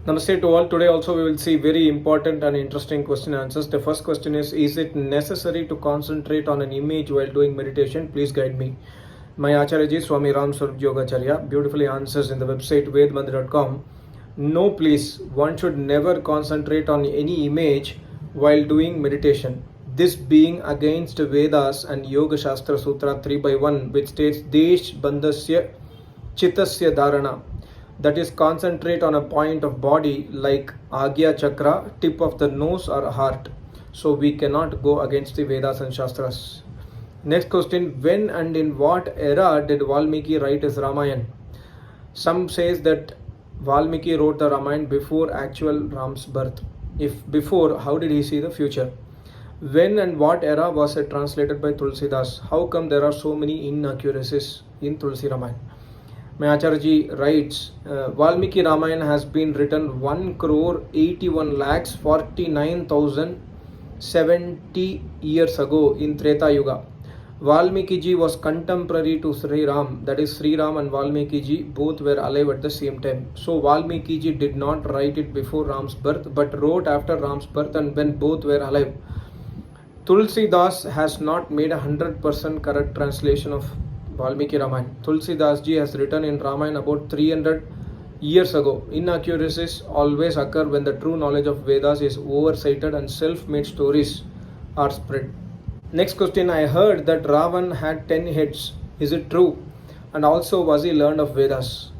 Namaste to all. Today also we will see very important and interesting question answers. The first question is it necessary to concentrate on an image while doing meditation? Please guide me. My Acharya Ji, Swami Ram Swarup Yogacharya, beautifully answers in the website vedmandir.com. No, please, one should never concentrate on any image while doing meditation. This being against Vedas and Yoga Shastra Sutra 3/1, which states Desh Bandhasya Chitasya Dharana. That is, concentrate on a point of body like Agya Chakra, tip of the nose or heart. So we cannot go against the Vedas and Shastras. Next question, when and in what era did Valmiki write his Ramayana? Some says that Valmiki wrote the Ramayana before actual Ram's birth. If before, how did he see the future? When and what era was it translated by Tulsidas? How come there are so many inaccuracies in Tulsi Ramayana? My Acharya writes, Valmiki Ramayana has been written 1,81,49,070 years ago in Treta Yuga. Valmiki ji was contemporary to Sri Ram, that is Sri Ram and Valmiki ji both were alive at the same time. So Valmiki ji did not write it before Ram's birth but wrote after Ram's birth and when both were alive. Tulsidas has not made 100% correct translation of Valmiki Ramayana. Tulsidas ji has written in Ramayana about 300 years ago. Inaccuracies always occur when the true knowledge of Vedas is oversighted and self-made stories are spread. Next question, I heard that Ravan had 10 heads. Is it true? And also, was he learned of Vedas?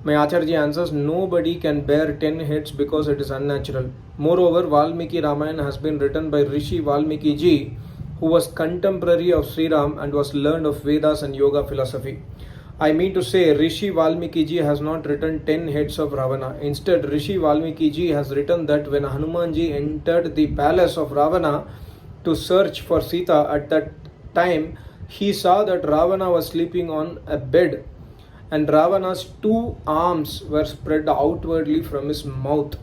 My Acharya answers, nobody can bear 10 heads because it is unnatural. Moreover, Valmiki Ramayana has been written by Rishi Valmiki ji, who was contemporary of Sri Ram and was learned of Vedas and Yoga philosophy. I mean to say, Rishi Valmiki ji has not written 10 heads of Ravana. Instead, Rishi Valmiki ji has written that when Hanuman ji entered the palace of Ravana to search for Sita, at that time he saw that Ravana was sleeping on a bed and Ravana's 2 arms were spread outwardly from his mouth,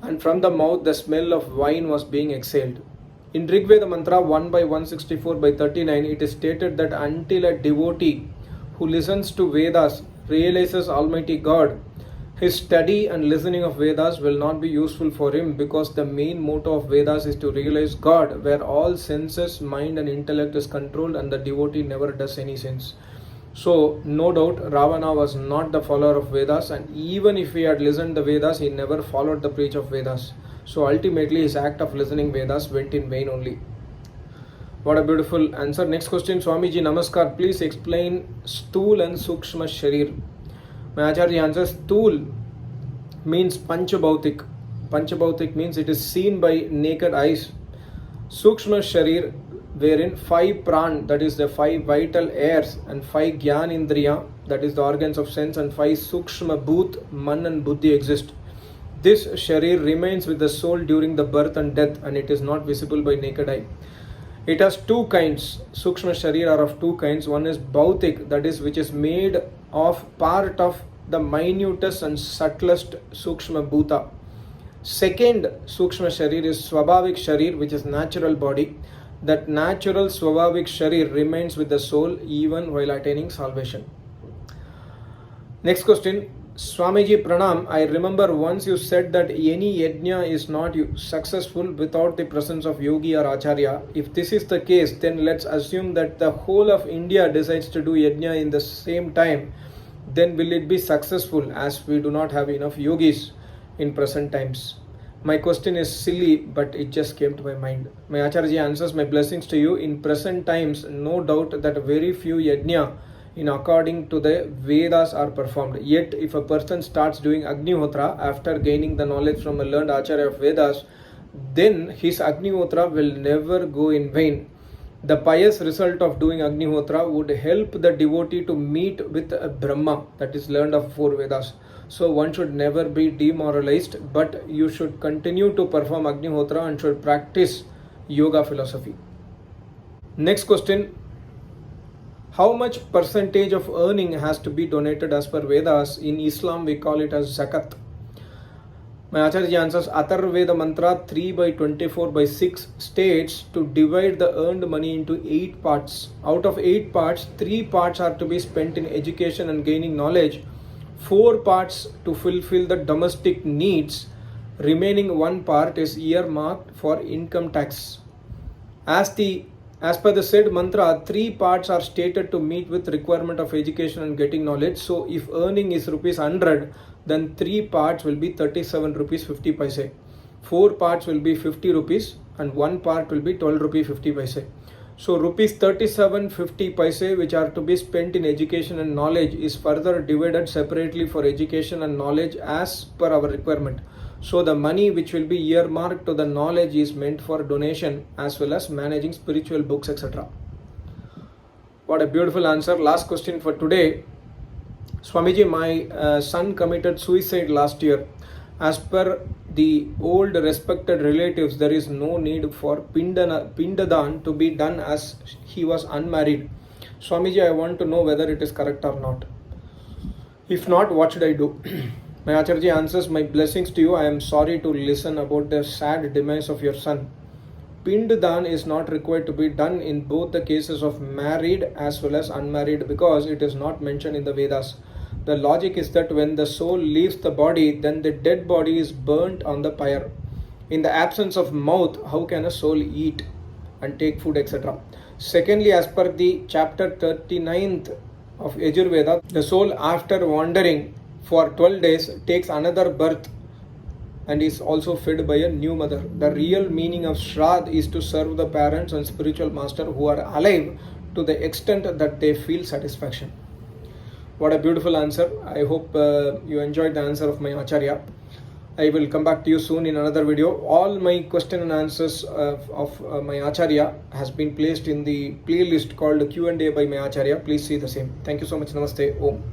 and from the mouth the smell of wine was being exhaled. In Rigveda Mantra 1/164/39, it is stated that until a devotee who listens to Vedas realizes Almighty God, his study and listening of Vedas will not be useful for him, because the main motto of Vedas is to realize God, where all senses, mind and intellect is controlled and the devotee never does any sins. So, no doubt, Ravana was not the follower of Vedas, and even if he had listened to Vedas, he never followed the preach of Vedas. So ultimately his act of listening Vedas went in vain only. What a beautiful answer. Next question, Swamiji Namaskar, please explain Sthool and Sukshma Sharir. My Acharya answers, Sthool means Panchabhautik. Panchabhautik means it is seen by naked eyes. Sukshma Sharir, wherein 5 pran, that is the 5 vital airs, and 5 Gyan Indriya, that is the organs of sense, and 5 Sukshma Bhut, Man and Buddhi exist. This sharir remains with the soul during the birth and death, and it is not visible by naked eye. It has 2 kinds. Sukshma sharir are of 2 kinds. One is bhautik, that is which is made of part of the minutest and subtlest sukshma bhuta. Second sukshma sharir is swabhavik sharir, which is natural body. That natural swabhavik sharir remains with the soul even while attaining salvation. Next question, Swamiji Pranam, I remember once you said that any yajna is not successful without the presence of yogi or acharya. If this is the case, then let's assume that the whole of India decides to do yajna in the same time. Then will it be successful, as we do not have enough yogis in present times? My question is silly, but it just came to my mind. My Acharya answers, my blessings to you. In present times, no doubt that very few yajna in according to the Vedas are performed. Yet if a person starts doing Agnihotra after gaining the knowledge from a learned Acharya of Vedas, then his Agnihotra will never go in vain. The pious result of doing Agnihotra would help the devotee to meet with a Brahma, that is learned of 4 Vedas. So one should never be demoralized, but you should continue to perform Agnihotra and should practice yoga philosophy. Next question, how much percentage of earning has to be donated as per Vedas? In Islam we call it as zakat. My Acharya answers, Atharvaveda Mantra 3/24/6 states to divide the earned money into 8 parts. Out of 8 parts, 3 parts are to be spent in education and gaining knowledge. 4 parts to fulfill the domestic needs. Remaining 1 part is earmarked for income tax. As per the said mantra, 3 parts are stated to meet with requirement of education and getting knowledge. So if earning is rupees 100, then 3 parts will be 37 rupees 50 paise. 4 parts will be 50 rupees and 1 part will be 12 rupees 50 paise. So rupees 37.50 paise which are to be spent in education and knowledge is further divided separately for education and knowledge as per our requirement. So the money which will be earmarked to the knowledge is meant for donation as well as managing spiritual books, etc. What a beautiful answer. Last question for today. Swamiji, my son committed suicide last year. As per the old respected relatives, there is no need for pindadan to be done as he was unmarried. Swamiji, I want to know whether it is correct or not. If not, what should I do? My Acharya answers, my blessings to you. I am sorry to listen about the sad demise of your son. Pindadan is not required to be done in both the cases of married as well as unmarried because it is not mentioned in the Vedas. The logic is that when the soul leaves the body, then the dead body is burnt on the pyre. In the absence of mouth, how can a soul eat and take food, etc.? Secondly, as per the chapter 39th of Yajurveda, the soul after wandering for 12 days takes another birth and is also fed by a new mother. The real meaning of Shraddh is to serve the parents and spiritual master who are alive to the extent that they feel satisfaction. What a beautiful answer. I hope you enjoyed the answer of my Acharya. I will come back to you soon in another video. All my question and answers of my Acharya has been placed in the playlist called Q&A by my Acharya. Please see the same. Thank you so much. Namaste. Om.